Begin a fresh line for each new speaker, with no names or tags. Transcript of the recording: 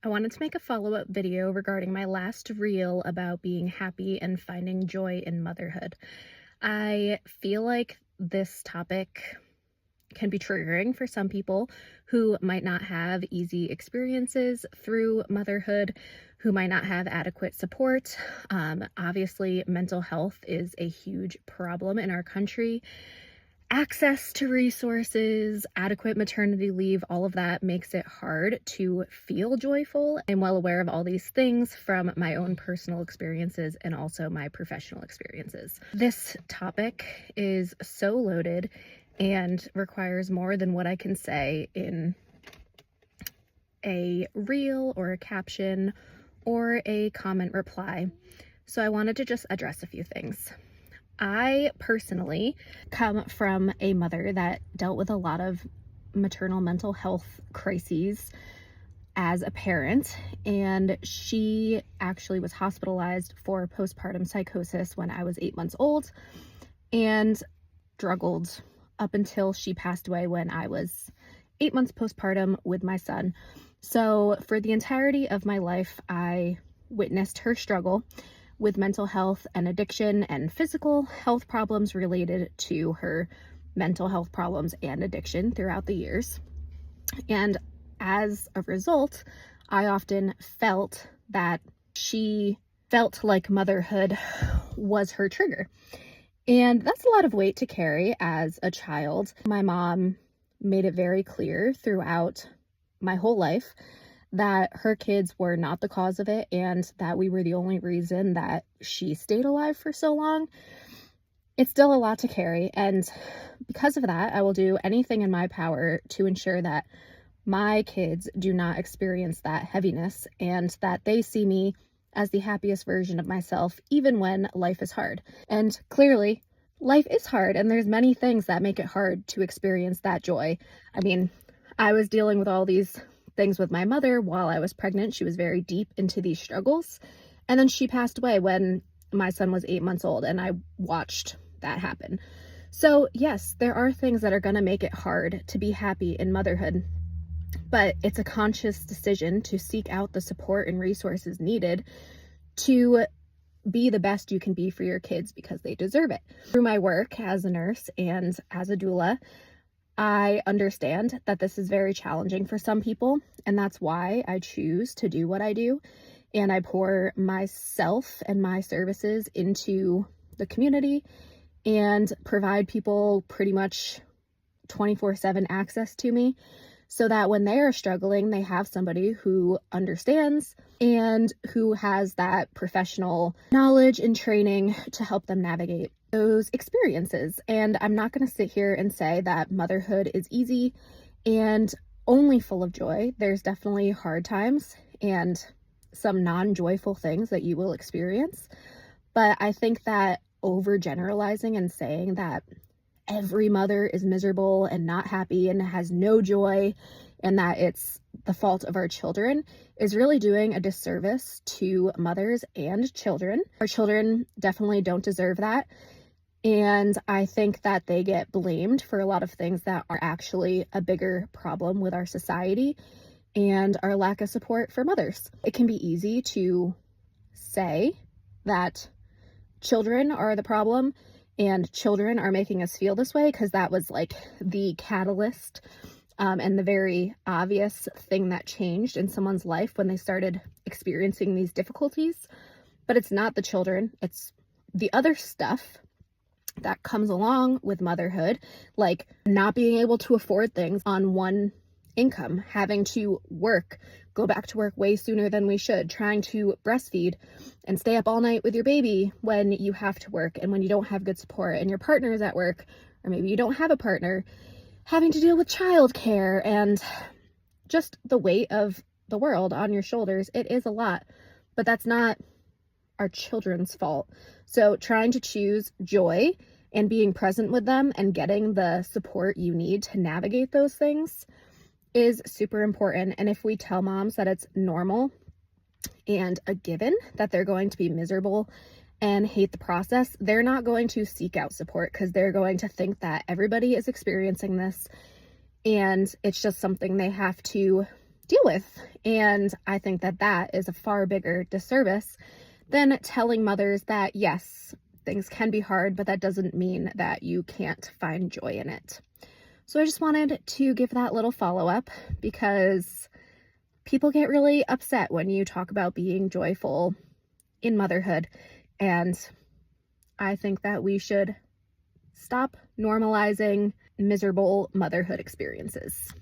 I wanted to make a follow-up video regarding my last reel about being happy and finding joy in motherhood. I feel like this topic can be triggering for some people who might not have easy experiences through motherhood, who might not have adequate support. Obviously, mental health is a huge problem in our country. Access to resources, adequate maternity leave, all of that makes it hard to feel joyful. I'm well aware of all these things from my own personal experiences and also my professional experiences. This topic is so loaded and requires more than what I can say in a reel or a caption or a comment reply. So I wanted to just address a few things. I personally come from a mother that dealt with a lot of maternal mental health crises as a parent, and she actually was hospitalized for postpartum psychosis when I was 8 months old and struggled up until she passed away when I was 8 months postpartum with my son. So for the entirety of my life, I witnessed her struggle with mental health and addiction and physical health problems related to her mental health problems and addiction throughout the years. And as a result, I often felt that she felt like motherhood was her trigger. And that's a lot of weight to carry as a child. My mom made it very clear throughout my whole life that her kids were not the cause of it and that we were the only reason that she stayed alive for so long. It's still a lot to carry, and because of that, I will do anything in my power to ensure that my kids do not experience that heaviness and that they see me as the happiest version of myself, even when life is hard. And clearly, life is hard, and there's many things that make it hard to experience that joy. I mean, I was dealing with all these things with my mother while I was pregnant. She was very deep into these struggles. And then she passed away when my son was 8 months old, and I watched that happen. So yes, there are things that are going to make it hard to be happy in motherhood, but it's a conscious decision to seek out the support and resources needed to be the best you can be for your kids because they deserve it. Through my work as a nurse and as a doula, I understand that this is very challenging for some people, and that's why I choose to do what I do. And I pour myself and my services into the community and provide people pretty much 24/7 access to me so that when they are struggling, they have somebody who understands and who has that professional knowledge and training to help them navigate those experiences. And I'm not going to sit here and say that motherhood is easy and only full of joy. There's definitely hard times and some non-joyful things that you will experience. But I think that overgeneralizing and saying that every mother is miserable and not happy and has no joy and that it's the fault of our children is really doing a disservice to mothers and children. Our children definitely don't deserve that. And I think that they get blamed for a lot of things that are actually a bigger problem with our society and our lack of support for mothers. It can be easy to say that children are the problem and children are making us feel this way because that was like the catalyst and the very obvious thing that changed in someone's life when they started experiencing these difficulties. But it's not the children, it's the other stuff that comes along with motherhood, like not being able to afford things on one income, having to work, go back to work way sooner than we should, trying to breastfeed and stay up all night with your baby when you have to work and when you don't have good support and your partner is at work, or maybe you don't have a partner, having to deal with childcare and just the weight of the world on your shoulders. It is a lot, but that's not our children's fault. So trying to choose joy and being present with them and getting the support you need to navigate those things is super important. And if we tell moms that it's normal and a given that they're going to be miserable and hate the process, they're not going to seek out support because they're going to think that everybody is experiencing this and it's just something they have to deal with. And I think that that is a far bigger disservice than telling mothers that, yes, things can be hard, but that doesn't mean that you can't find joy in it. So I just wanted to give that little follow-up because people get really upset when you talk about being joyful in motherhood. And I think that we should stop normalizing miserable motherhood experiences.